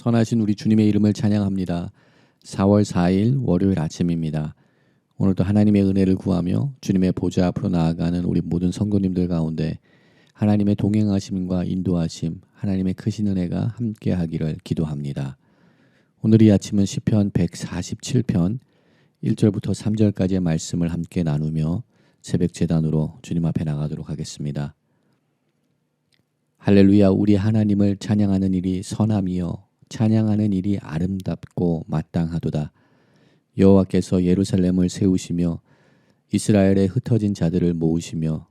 선하신 우리 주님의 이름을 찬양합니다. 4월 4일 월요일 아침입니다. 오늘도 하나님의 은혜를 구하며 주님의 보좌 앞으로 나아가는 우리 모든 성도님들 가운데 하나님의 동행하심과 인도하심, 하나님의 크신 은혜가 함께하기를 기도합니다. 오늘 이 아침은 시편 147편 1절부터 3절까지의 말씀을 함께 나누며 새벽 제단으로 주님 앞에 나가도록 하겠습니다. 할렐루야. 우리 하나님을 찬양하는 일이 선함이요 찬양하는 일이 아름답고 마땅하도다. 여호와께서 예루살렘을 세우시며 이스라엘의 흩어진 자들을 모으시며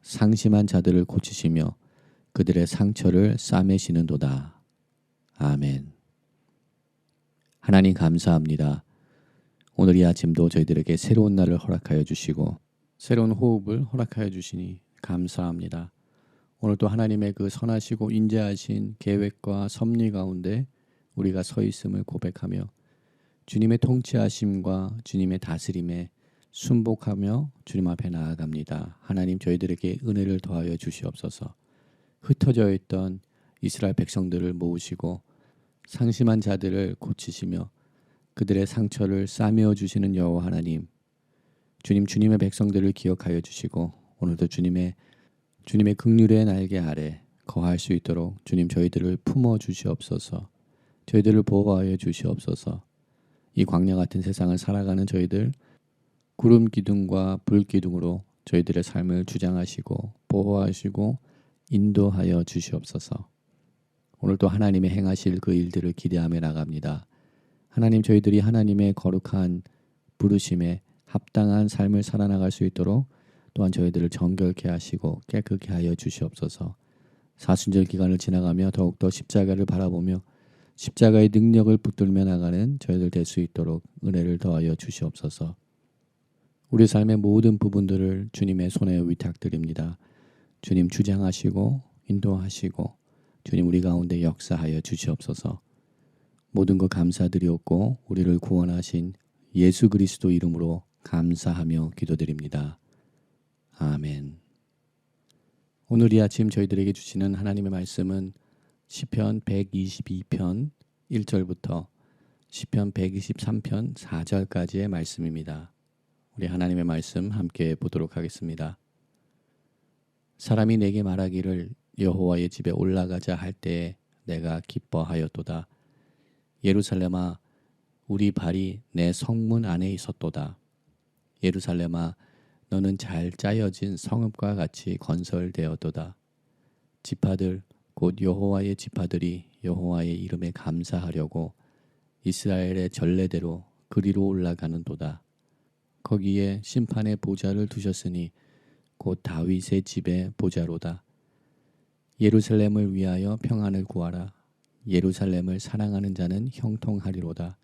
상심한 자들을 고치시며 그들의 상처를 싸매시는도다. 아멘. 하나님 감사합니다. 오늘 이 아침도 저희들에게 새로운 날을 허락하여 주시고 새로운 호흡을 허락하여 주시니 감사합니다. 오늘도 하나님의 그 선하시고 인자하신 계획과 섭리 가운데 우리가 서 있음을 고백하며 주님의 통치하심과 주님의 다스림에 순복하며 주님 앞에 나아갑니다. 하나님 저희들에게 은혜를 더하여 주시옵소서. 흩어져 있던 이스라엘 백성들을 모으시고 상심한 자들을 고치시며 그들의 상처를 싸매어 주시는 여호와 하나님, 주님의 백성들을 기억하여 주시고 오늘도 주님의 긍휼의 날개 아래 거할 수 있도록 주님 저희들을 품어 주시옵소서. 저희들을 보호하여 주시옵소서. 이 광야 같은 세상을 살아가는 저희들 구름 기둥과 불 기둥으로 저희들의 삶을 주장하시고 보호하시고 인도하여 주시옵소서. 오늘도 하나님의 행하실 그 일들을 기대하며 나갑니다. 하나님 저희들이 하나님의 거룩한 부르심에 합당한 삶을 살아나갈 수 있도록 또한 저희들을 정결케 하시고 깨끗게 하여 주시옵소서. 사순절 기간을 지나가며 더욱더 십자가를 바라보며 십자가의 능력을 붙들며 나가는 저희들 될 수 있도록 은혜를 더하여 주시옵소서. 우리 삶의 모든 부분들을 주님의 손에 위탁드립니다. 주님 주장하시고 인도하시고 주님 우리 가운데 역사하여 주시옵소서. 모든 것 감사드리옵고 우리를 구원하신 예수 그리스도 이름으로 감사하며 기도드립니다. 아멘. 오늘 이 아침 저희들에게 주시는 하나님의 말씀은 시편 122편 1절부터 시편 123편 4절까지의 말씀입니다. 우리 하나님의 말씀 함께 보도록 하겠습니다. 사람이 내게 말하기를 여호와의 집에 올라가자 할 때에 내가 기뻐하였도다. 예루살렘아 우리 발이 내 성문 안에 있었도다. 예루살렘아 너는 잘 짜여진 성읍과 같이 건설되었도다. 지파들 곧 여호와의 지파들이 여호와의 이름에 감사하려고 이스라엘의 전례대로 그리로 올라가는도다. 거기에 심판의 보좌를 두셨으니 곧 다윗의 집의 보좌로다. 예루살렘을 위하여 평안을 구하라. 예루살렘을 사랑하는 자는 형통하리로다.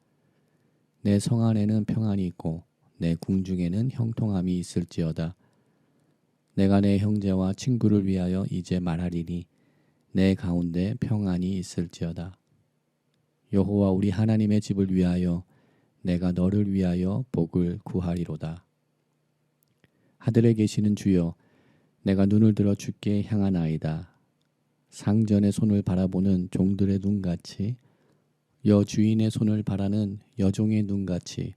내 성 안에는 평안이 있고 내 궁중에는 형통함이 있을지어다. 내가 내 형제와 친구를 위하여 이제 말하리니 내 가운데 평안이 있을지어다. 여호와 우리 하나님의 집을 위하여 내가 너를 위하여 복을 구하리로다. 하늘에 계시는 주여 내가 눈을 들어 주께 향하나이다. 상전의 손을 바라보는 종들의 눈같이 여주인의 손을 바라는 여종의 눈같이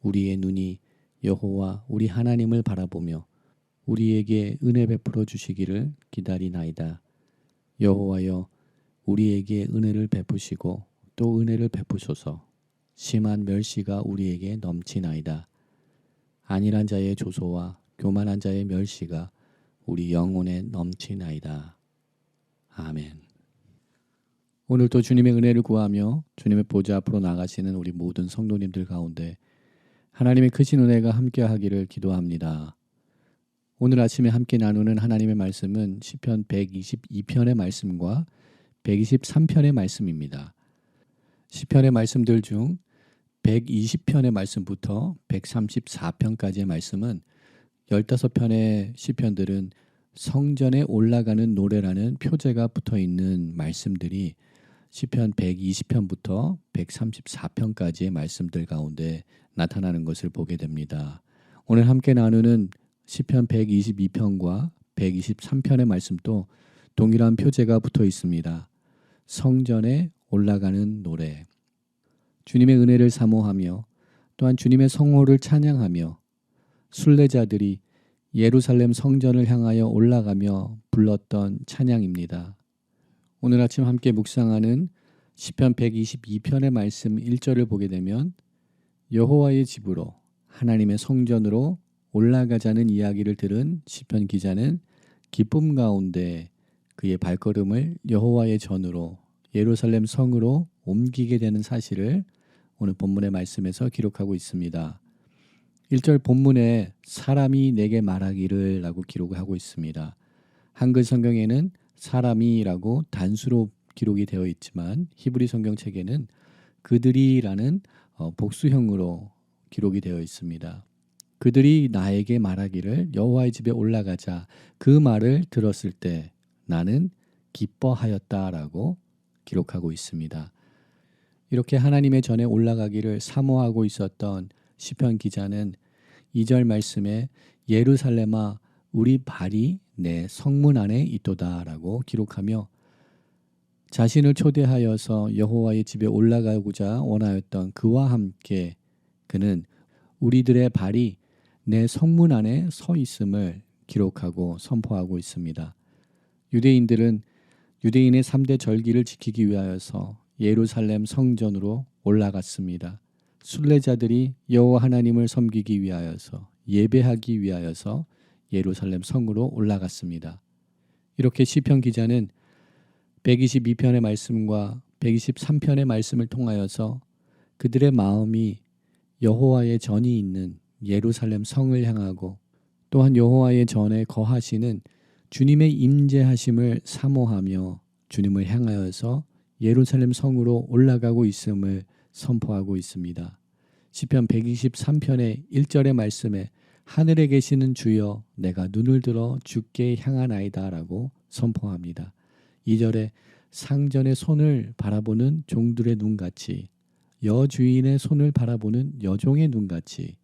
우리의 눈이 여호와 우리 하나님을 바라보며 우리에게 은혜 베풀어 주시기를 기다리나이다. 여호와여 우리에게 은혜를 베푸시고 또 은혜를 베푸소서. 심한 멸시가 우리에게 넘치나이다. 안일한 자의 조소와 교만한 자의 멸시가 우리 영혼에 넘치나이다. 아멘. 오늘도 주님의 은혜를 구하며 주님의 보좌 앞으로 나가시는 우리 모든 성도님들 가운데 하나님의 크신 은혜가 함께하기를 기도합니다. 오늘 아침에 함께 나누는 하나님의 말씀은 시편 122편의 말씀과 123편의 말씀입니다. 시편의 말씀들 중 120편의 말씀부터 134편까지의 말씀은 15편의 시편들은 성전에 올라가는 노래라는 표제가 붙어있는 말씀들이 시편 120편부터 134편까지의 말씀들 가운데 나타나는 것을 보게 됩니다. 오늘 함께 나누는 시편 122편과 123편의 말씀도 동일한 표제가 붙어 있습니다. 성전에 올라가는 노래. 주님의 은혜를 사모하며 또한 주님의 성호를 찬양하며 순례자들이 예루살렘 성전을 향하여 올라가며 불렀던 찬양입니다. 오늘 아침 함께 묵상하는 시편 122편의 말씀 1절을 보게 되면 여호와의 집으로 하나님의 성전으로 올라가자는 이야기를 들은 시편 기자는 기쁨 가운데 그의 발걸음을 여호와의 전으로 예루살렘 성으로 옮기게 되는 사실을 오늘 본문의 말씀에서 기록하고 있습니다. 1절 본문에 사람이 내게 말하기를 라고 기록을 하고 있습니다. 한글 성경에는 사람이라고 단수로 기록이 되어 있지만 히브리 성경책에는 그들이라는 복수형으로 기록이 되어 있습니다. 그들이 나에게 말하기를 여호와의 집에 올라가자. 그 말을 들었을 때 나는 기뻐하였다라고 기록하고 있습니다. 이렇게 하나님의 전에 올라가기를 사모하고 있었던 시편 기자는 2절 말씀에 예루살렘아 우리 발이 내 성문 안에 있도다라고 기록하며 자신을 초대하여서 여호와의 집에 올라가고자 원하였던 그와 함께 그는 우리들의 발이 내 성문 안에 서 있음을 기록하고 선포하고 있습니다. 유대인들은 유대인의 3대 절기를 지키기 위하여서 예루살렘 성전으로 올라갔습니다. 순례자들이 여호와 하나님을 섬기기 위하여서 예배하기 위하여서 예루살렘 성으로 올라갔습니다. 이렇게 시편 기자는 122편의 말씀과 123편의 말씀을 통하여서 그들의 마음이 여호와의 전이 있는 예루살렘 성을 향하고 또한 여호와의 전에 거하시는 주님의 임재하심을 사모하며 주님을 향하여서 예루살렘 성으로 올라가고 있음을 선포하고 있습니다. 시편 123편의 1절의 말씀에 하늘에 계시는 주여 내가 눈을 들어 주께 향하나이다 라고 선포합니다. 2절에 상전의 손을 바라보는 종들의 눈같이 여주인의 손을 바라보는 여종의 눈같이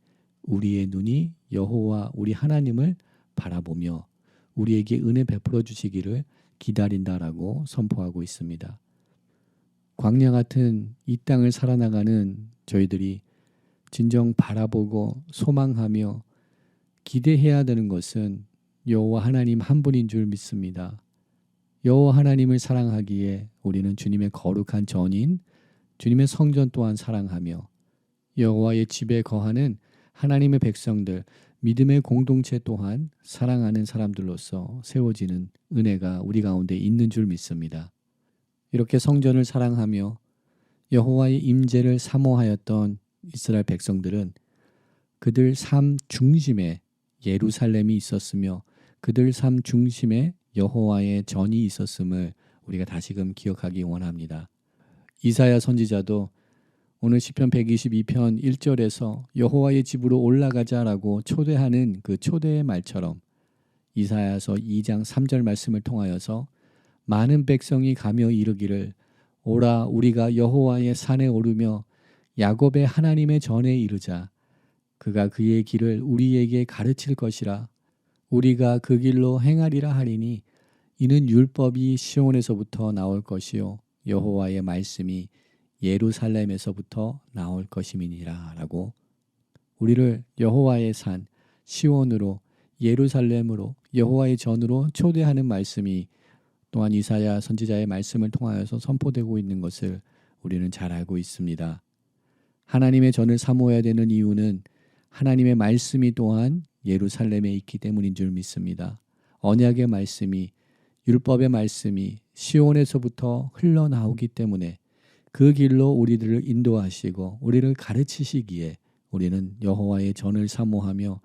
우리의 눈이 여호와 우리 하나님을 바라보며 우리에게 은혜 베풀어 주시기를 기다린다라고 선포하고 있습니다. 광야 같은 이 땅을 살아나가는 저희들이 진정 바라보고 소망하며 기대해야 되는 것은 여호와 하나님 한 분인 줄 믿습니다. 여호와 하나님을 사랑하기에 우리는 주님의 거룩한 전인 주님의 성전 또한 사랑하며 여호와의 집에 거하는 하나님의 백성들 믿음의 공동체 또한 사랑하는 사람들로서 세워지는 은혜가 우리 가운데 있는 줄 믿습니다. 이렇게 성전을 사랑하며 여호와의 임재를 사모하였던 이스라엘 백성들은 그들 삶 중심에 예루살렘이 있었으며 그들 삶 중심에 여호와의 전이 있었음을 우리가 다시금 기억하기 원합니다. 이사야 선지자도 오늘 시편 122편 1절에서 여호와의 집으로 올라가자라고 초대하는 그 초대의 말처럼 이사야서 2장 3절 말씀을 통하여서 많은 백성이 가며 이르기를 오라 우리가 여호와의 산에 오르며 야곱의 하나님의 전에 이르자. 그가 그의 길을 우리에게 가르칠 것이라. 우리가 그 길로 행하리라 하리니 이는 율법이 시온에서부터 나올 것이요 여호와의 말씀이 예루살렘에서부터 나올 것임이니라 라고 우리를 여호와의 산 시온으로 예루살렘으로 여호와의 전으로 초대하는 말씀이 또한 이사야 선지자의 말씀을 통하여서 선포되고 있는 것을 우리는 잘 알고 있습니다. 하나님의 전을 사모해야 되는 이유는 하나님의 말씀이 또한 예루살렘에 있기 때문인 줄 믿습니다. 언약의 말씀이 율법의 말씀이 시온에서부터 흘러나오기 때문에 그 길로 우리들을 인도하시고 우리를 가르치시기에 우리는 여호와의 전을 사모하며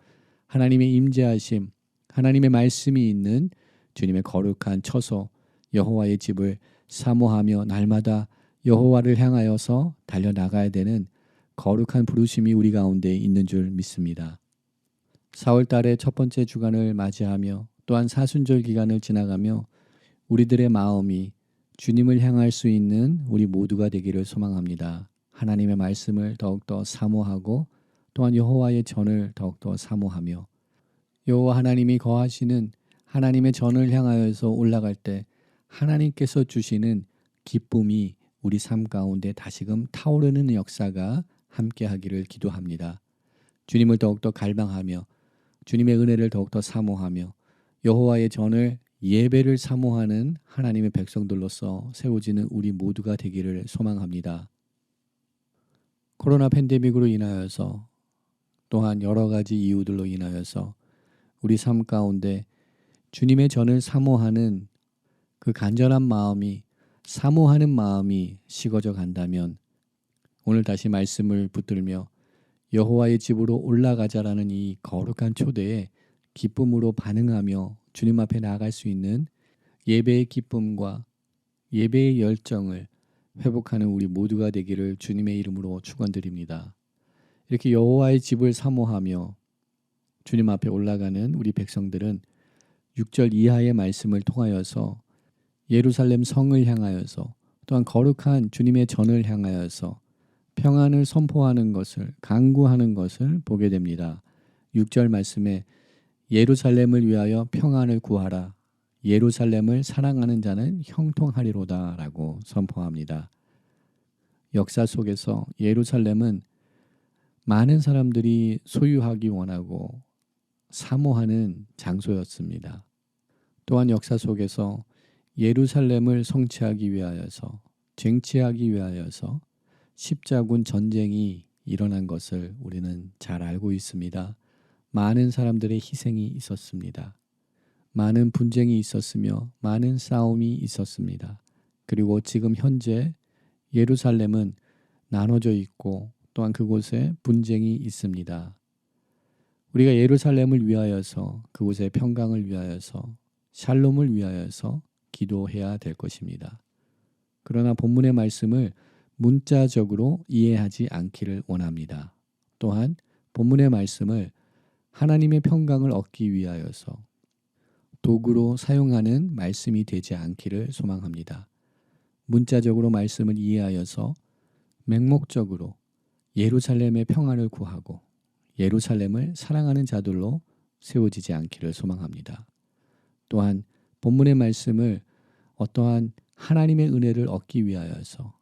하나님의 임재하심, 하나님의 말씀이 있는 주님의 거룩한 처소 여호와의 집을 사모하며 날마다 여호와를 향하여서 달려나가야 되는 거룩한 부르심이 우리 가운데 있는 줄 믿습니다. 4월 달의 첫 번째 주간을 맞이하며 또한 사순절 기간을 지나가며 우리들의 마음이 주님을 향할 수 있는 우리 모두가 되기를 소망합니다. 하나님의 말씀을 더욱더 사모하고 또한 여호와의 전을 더욱더 사모하며 여호와 하나님이 거하시는 하나님의 전을 향하여서 올라갈 때 하나님께서 주시는 기쁨이 우리 삶 가운데 다시금 타오르는 역사가 함께하기를 기도합니다. 주님을 더욱더 갈망하며 주님의 은혜를 더욱더 사모하며 여호와의 전을 예배를 사모하는 하나님의 백성들로서 세워지는 우리 모두가 되기를 소망합니다. 코로나 팬데믹으로 인하여서 또한 여러 가지 이유들로 인하여서 우리 삶 가운데 주님의 전을 사모하는 그 간절한 마음이, 사모하는 마음이 식어져 간다면 오늘 다시 말씀을 붙들며 여호와의 집으로 올라가자라는 이 거룩한 초대에 기쁨으로 반응하며 주님 앞에 나아갈 수 있는 예배의 기쁨과 예배의 열정을 회복하는 우리 모두가 되기를 주님의 이름으로 축원드립니다. 이렇게 여호와의 집을 사모하며 주님 앞에 올라가는 우리 백성들은 6절 이하의 말씀을 통하여서 예루살렘 성을 향하여서 또한 거룩한 주님의 전을 향하여서 평안을 선포하는 것을, 간구하는 것을 보게 됩니다. 6절 말씀에 예루살렘을 위하여 평안을 구하라. 예루살렘을 사랑하는 자는 형통하리로다 라고 선포합니다. 역사 속에서 예루살렘은 많은 사람들이 소유하기 원하고 사모하는 장소였습니다. 또한 역사 속에서 예루살렘을 성취하기 위하여서, 쟁취하기 위하여서 십자군 전쟁이 일어난 것을 우리는 잘 알고 있습니다. 많은 사람들의 희생이 있었습니다. 많은 분쟁이 있었으며 많은 싸움이 있었습니다. 그리고 지금 현재 예루살렘은 나눠져 있고 또한 그곳에 분쟁이 있습니다. 우리가 예루살렘을 위하여서, 그곳의 평강을 위하여서, 샬롬을 위하여서 기도해야 될 것입니다. 그러나 본문의 말씀을 문자적으로 이해하지 않기를 원합니다. 또한 본문의 말씀을 하나님의 평강을 얻기 위하여서 도구로 사용하는 말씀이 되지 않기를 소망합니다. 문자적으로 말씀을 이해하여서 맹목적으로 예루살렘의 평안을 구하고 예루살렘을 사랑하는 자들로 세워지지 않기를 소망합니다. 또한 본문의 말씀을 어떠한 하나님의 은혜를 얻기 위하여서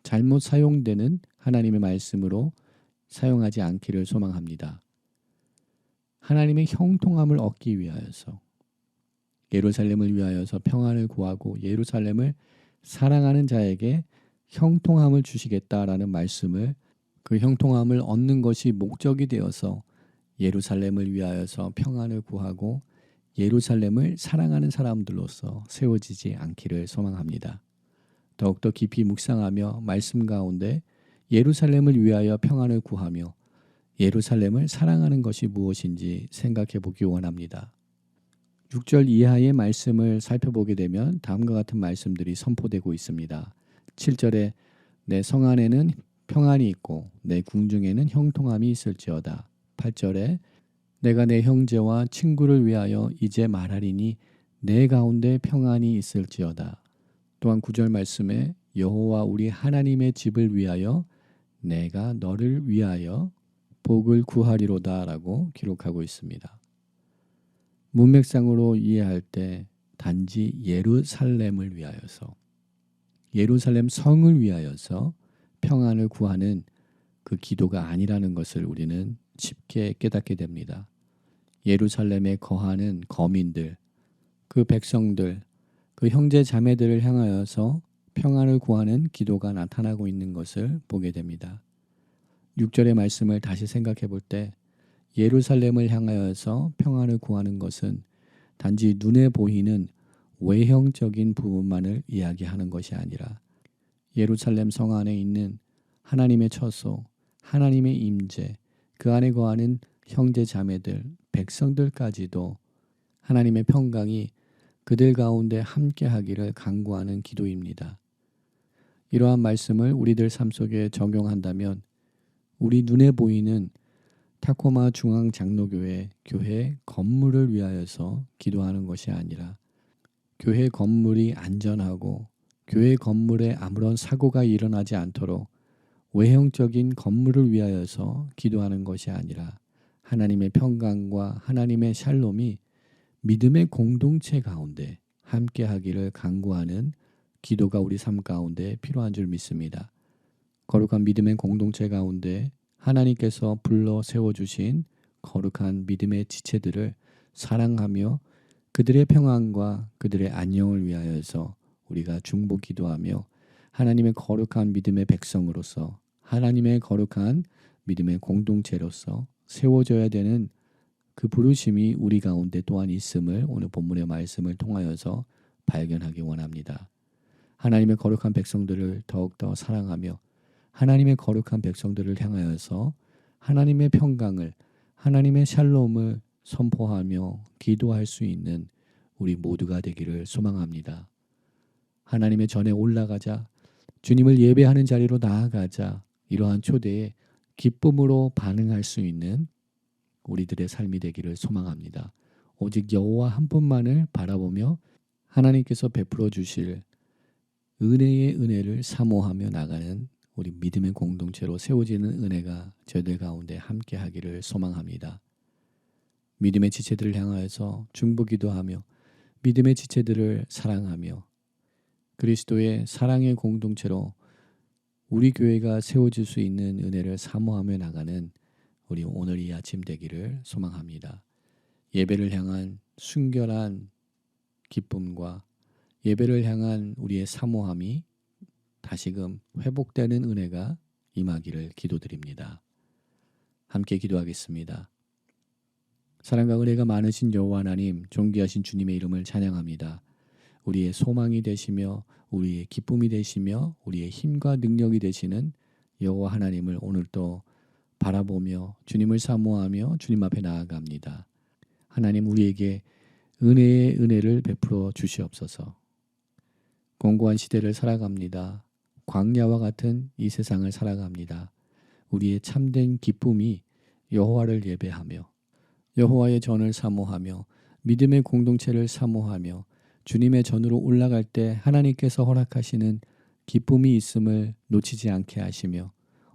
잘못 사용되는 하나님의 말씀으로 사용하지 않기를 소망합니다. 하나님의 형통함을 얻기 위하여서 예루살렘을 위하여서 평안을 구하고 예루살렘을 사랑하는 자에게 형통함을 주시겠다라는 말씀을, 그 형통함을 얻는 것이 목적이 되어서 예루살렘을 위하여서 평안을 구하고 예루살렘을 사랑하는 사람들로서 세워지지 않기를 소망합니다. 더욱더 깊이 묵상하며 말씀 가운데 예루살렘을 위하여 평안을 구하며 예루살렘을 사랑하는 것이 무엇인지 생각해 보기 원합니다. 6절 이하의 말씀을 살펴보게 되면 다음과 같은 말씀들이 선포되고 있습니다. 7절에 내 성 안에는 평안이 있고 내 궁중에는 형통함이 있을지어다. 8절에 내가 내 형제와 친구를 위하여 이제 말하리니 내 가운데 평안이 있을지어다. 또한 9절 말씀에 여호와 우리 하나님의 집을 위하여 내가 너를 위하여 복을 구하리로다 라고 기록하고 있습니다. 문맥상으로 이해할 때 단지 예루살렘을 위하여서, 예루살렘 성을 위하여서 평안을 구하는 그 기도가 아니라는 것을 우리는 쉽게 깨닫게 됩니다. 예루살렘에 거하는 거민들, 그 백성들, 그 형제 자매들을 향하여서 평안을 구하는 기도가 나타나고 있는 것을 보게 됩니다. 6절의 말씀을 다시 생각해 볼 때 예루살렘을 향하여서 평안을 구하는 것은 단지 눈에 보이는 외형적인 부분만을 이야기하는 것이 아니라 예루살렘 성 안에 있는 하나님의 처소, 하나님의 임재, 그 안에 거하는 형제 자매들, 백성들까지도 하나님의 평강이 그들 가운데 함께하기를 간구하는 기도입니다. 이러한 말씀을 우리들 삶 속에 적용한다면 우리 눈에 보이는 타코마 중앙장로교회 교회 건물을 위하여서 기도하는 것이 아니라 교회 건물이 안전하고 교회 건물에 아무런 사고가 일어나지 않도록 외형적인 건물을 위하여서 기도하는 것이 아니라 하나님의 평강과 하나님의 샬롬이 믿음의 공동체 가운데 함께하기를 간구하는 기도가 우리 삶 가운데 필요한 줄 믿습니다. 거룩한 믿음의 공동체 가운데 하나님께서 불러 세워주신 거룩한 믿음의 지체들을 사랑하며 그들의 평안과 그들의 안녕을 위하여서 우리가 중보 기도하며 하나님의 거룩한 믿음의 백성으로서 하나님의 거룩한 믿음의 공동체로서 세워져야 되는 그 부르심이 우리 가운데 또한 있음을 오늘 본문의 말씀을 통하여서 발견하기 원합니다. 하나님의 거룩한 백성들을 더욱더 사랑하며 하나님의 거룩한 백성들을 향하여서 하나님의 평강을 하나님의 샬롬을 선포하며 기도할 수 있는 우리 모두가 되기를 소망합니다. 하나님의 전에 올라가자 주님을 예배하는 자리로 나아가자 이러한 초대에 기쁨으로 반응할 수 있는 우리들의 삶이 되기를 소망합니다. 오직 여호와 한 분만을 바라보며 하나님께서 베풀어 주실 은혜의 은혜를 사모하며 나가는 우리 믿음의 공동체로 세워지는 은혜가 저희들 가운데 함께 하기를 소망합니다. 믿음의 지체들을 향하여서 중보기도하며 믿음의 지체들을 사랑하며 그리스도의 사랑의 공동체로 우리 교회가 세워질 수 있는 은혜를 사모하며 나가는 우리 오늘 이 아침 되기를 소망합니다. 예배를 향한 순결한 기쁨과 예배를 향한 우리의 사모함이 다시금 회복되는 은혜가 임하기를 기도드립니다. 함께 기도하겠습니다. 사랑과 은혜가 많으신 여호와 하나님, 존귀하신 주님의 이름을 찬양합니다. 우리의 소망이 되시며 우리의 기쁨이 되시며 우리의 힘과 능력이 되시는 여호와 하나님을 오늘도 바라보며 주님을 사모하며 주님 앞에 나아갑니다. 하나님, 우리에게 은혜의 은혜를 베풀어 주시옵소서. 공고한 시대를 살아갑니다. 광야와 같은 이 세상을 살아갑니다. 우리의 참된 기쁨이 여호와를 예배하며 여호와의 전을 사모하며 믿음의 공동체를 사모하며 주님의 전으로 올라갈 때 하나님께서 허락하시는 기쁨이 있음을 놓치지 않게 하시며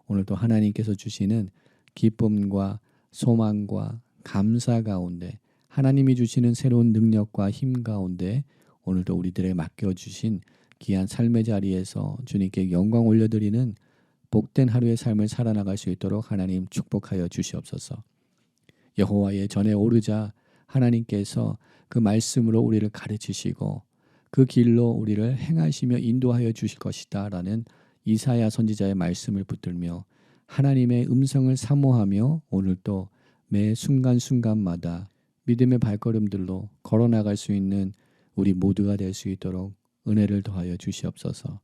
오늘도 하나님께서 주시는 기쁨과 소망과 감사 가운데 하나님이 주시는 새로운 능력과 힘 가운데 오늘도 우리들에게 맡겨주신 귀한 삶의 자리에서 주님께 영광 올려드리는 복된 하루의 삶을 살아나갈 수 있도록 하나님 축복하여 주시옵소서. 여호와의 전에 오르자 하나님께서 그 말씀으로 우리를 가르치시고 그 길로 우리를 행하시며 인도하여 주실 것이다 라는 이사야 선지자의 말씀을 붙들며 하나님의 음성을 사모하며 오늘도 매 순간순간마다 믿음의 발걸음들로 걸어나갈 수 있는 우리 모두가 될 수 있도록 은혜를 더하여 주시옵소서.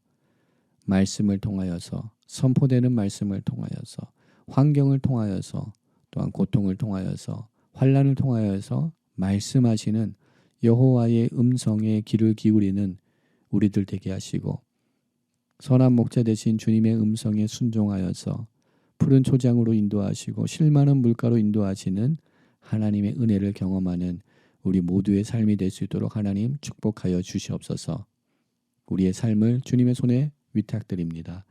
말씀을 통하여서 선포되는 말씀을 통하여서 환경을 통하여서 또한 고통을 통하여서 환난을 통하여서 말씀하시는 여호와의 음성에 귀를 기울이는 우리들 되게 하시고 선한 목자 되신 주님의 음성에 순종하여서 푸른 초장으로 인도하시고 실만한 물가로 인도하시는 하나님의 은혜를 경험하는 우리 모두의 삶이 될 수 있도록 하나님 축복하여 주시옵소서. 우리의 삶을 주님의 손에 위탁드립니다.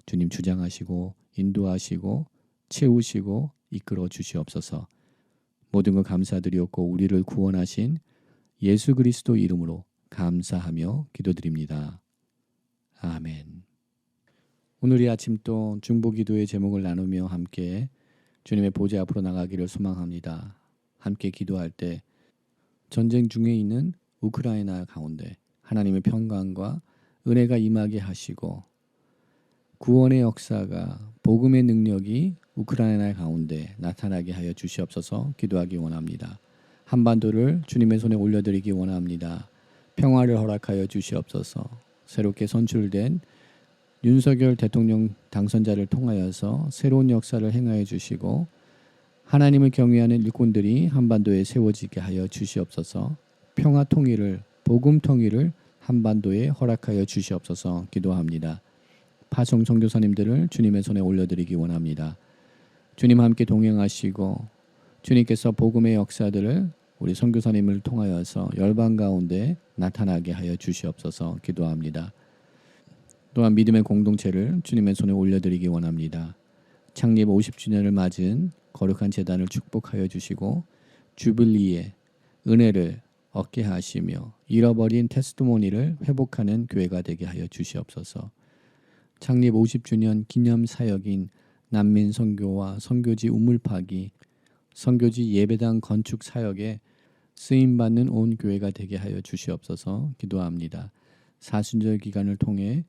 주님 주장하시고 인도하시고 채우시고 이끌어 주시옵소서. 모든 것 감사드리옵고 우리를 구원하신 예수 그리스도 이름으로 감사하며 기도드립니다. 아멘. 오늘 이 아침 또 중보기도의 제목을 나누며 함께 주님의 보좌 앞으로 나가기를 소망합니다. 함께 기도할 때 전쟁 중에 있는 우크라이나 가운데 하나님의 평강과 은혜가 임하게 하시고 구원의 역사가 복음의 능력이 우크라이나 가운데 나타나게 하여 주시옵소서 기도하기 원합니다. 한반도를 주님의 손에 올려드리기 원합니다. 평화를 허락하여 주시옵소서. 새롭게 선출된 윤석열 대통령 당선자를 통하여서 새로운 역사를 행하여 주시고 하나님을 경외하는 일꾼들이 한반도에 세워지게 하여 주시옵소서. 평화 통일을 복음 통일을 한반도에 허락하여 주시옵소서 기도합니다. 파송 선교사님들을 주님의 손에 올려드리기 원합니다. 주님 함께 동행하시고 주님께서 복음의 역사들을 우리 선교사님을 통하여서 열방 가운데 나타나게 하여 주시옵소서 기도합니다. 또한 믿음의 공동체를 주님의 손에 올려드리기 원합니다. 창립 50주년을 맞은 거룩한 제단을 축복하여 주시고 주빌리의 은혜를 얻게 하시며 잃어버린 테스티모니를 회복하는 교회가 되게 하여 주시옵소서. 창립 50주년 기념 사역인 난민 선교와 선교지 우물 파기, 선교지 예배당 건축 사역에 쓰임받는 온 교회가 되게 하여 주시옵소서 기도합니다. 사순절 기간을 통해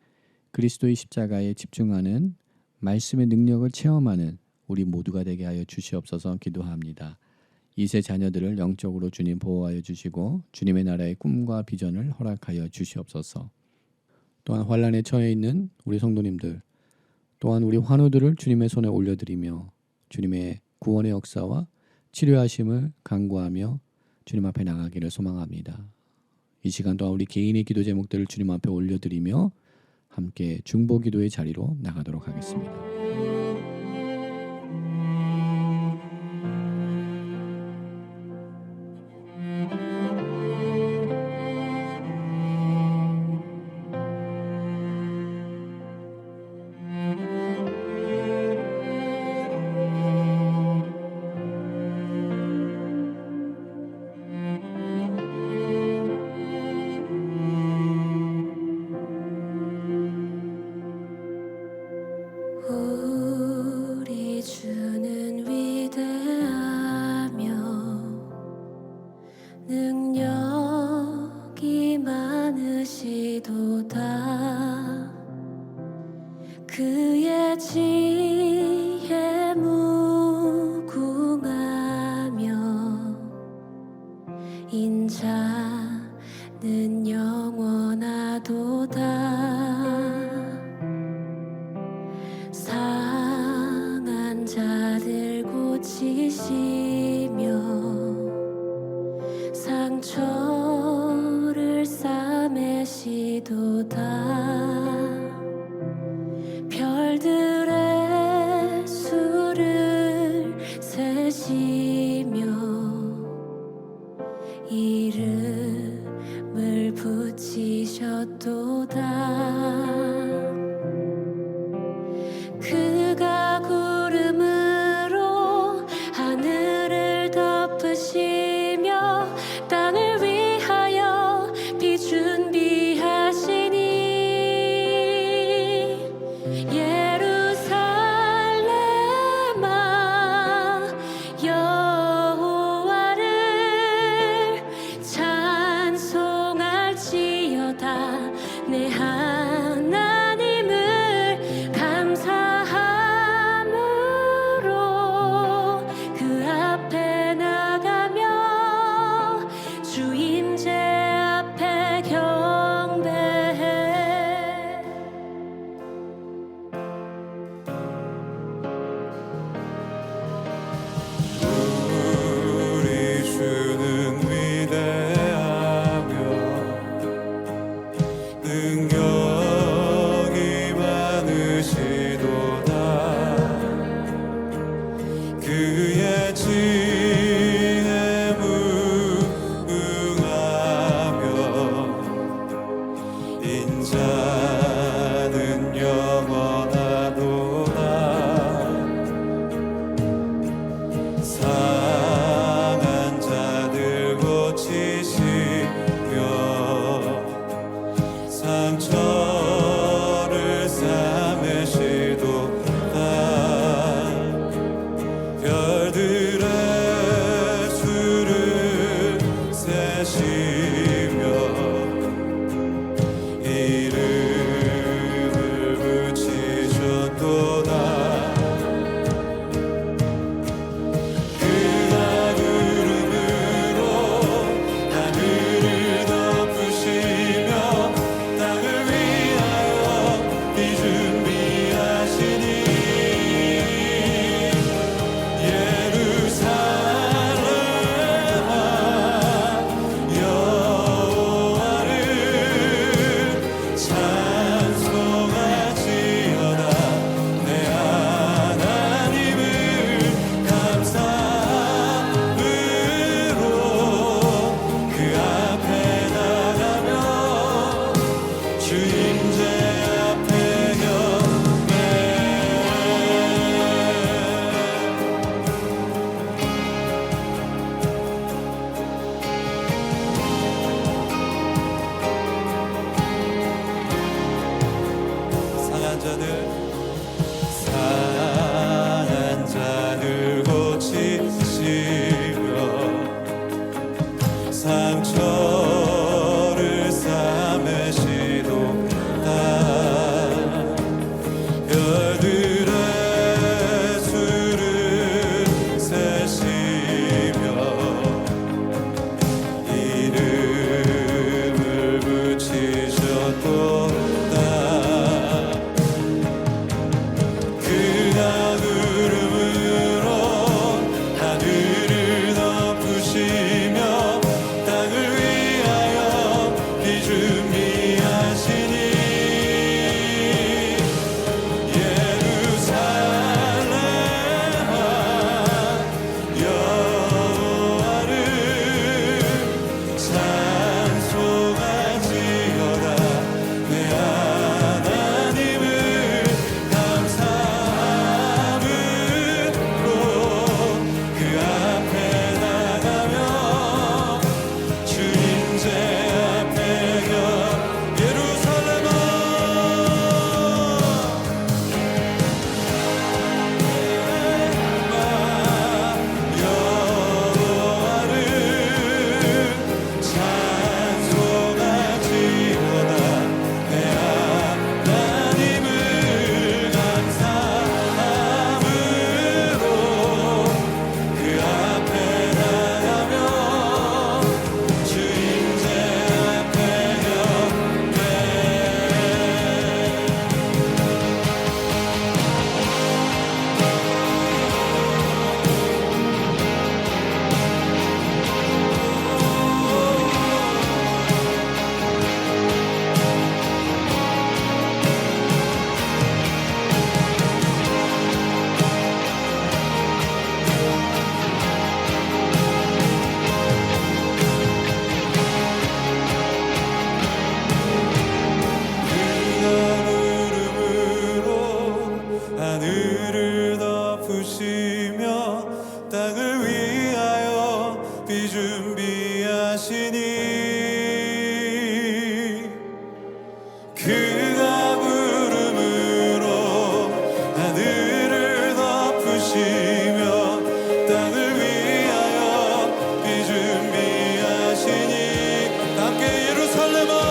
그리스도의 십자가에 집중하는 말씀의 능력을 체험하는 우리 모두가 되게 하여 주시옵소서 기도합니다. 2세 자녀들을 영적으로 주님 보호하여 주시고 주님의 나라의 꿈과 비전을 허락하여 주시옵소서. 또한 환난에 처해 있는 우리 성도님들, 또한 우리 환우들을 주님의 손에 올려드리며 주님의 구원의 역사와 치료하심을 간구하며 주님 앞에 나가기를 소망합니다. 이 시간 또한 우리 개인의 기도 제목들을 주님 앞에 올려드리며 함께 중보 기도의 자리로 나가도록 하겠습니다. 우리 주는 위대하며 능력이 많으시도다. 그의 지혜 무궁하며 인자는 영원하도다. 상한 자들 고치시며 상처를 싸매시도다. 별들의 수를 세시며 이름을 붙이셨도다. 그가 구름으로 하늘을 덮으시며 땅을 위하여 비 준비하시니 예루살렘아 여호와를 찬송할지어다. 내 하나님을 감사하라. 별들의 수를 세시며 이름을 붙이셨도다. 그가 구름으로 하늘을 덮으시며 땅을 위하여 비 준비하시니 하늘을 덮으시며 땅을 위하여 비 준비하시니 그가 구름으로 하늘을 덮으시며 땅을 위하여 비 준비하시니 함께 예루살렘아